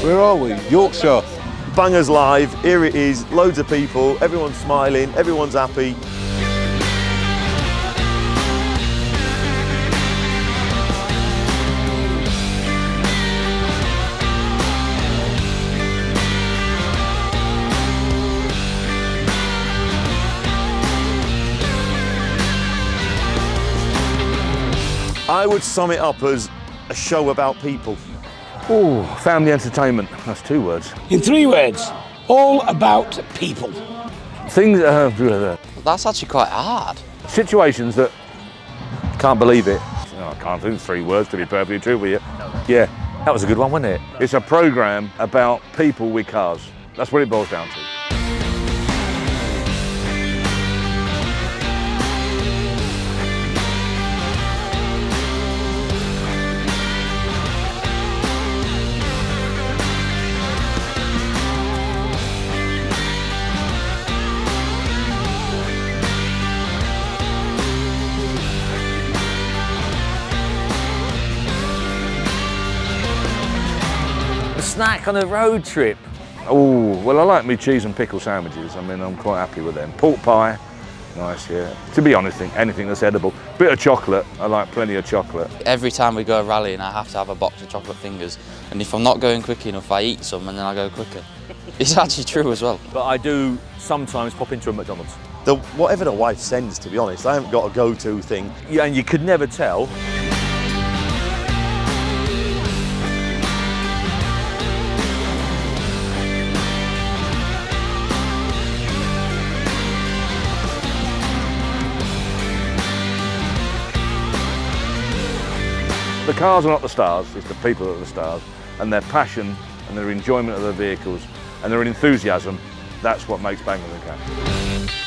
Where are we? Yorkshire. Bangers live, here it is, loads of people, everyone's smiling, everyone's happy. I would sum it up as a show about people. Oh, family entertainment. That's 2 words. In 3 words, all about people. Things, That's actually quite hard. situations that can't believe it. Oh, I can't do 3 words to be perfectly true with you. Yeah, that was a good one, wasn't it? It's a programme about people with cars. That's what it boils down to. Snack on a road trip. Oh, well, I like me cheese and pickle sandwiches. I mean, I'm quite happy with them. Pork pie, nice, yeah. To be honest, anything that's edible. Bit of chocolate, I like plenty of chocolate. Every time we go rallying, I have to have a box of chocolate fingers. And if I'm not going quick enough, I eat some and then I go quicker. It's actually true as well. But I do sometimes pop into a McDonald's. Whatever the wife sends, to be honest, I haven't got a go-to thing. Yeah, and you could never tell. The cars are not the stars, it's the people that are the stars. And their passion and their enjoyment of their vehicles and their enthusiasm, that's what makes Bangor the Cat.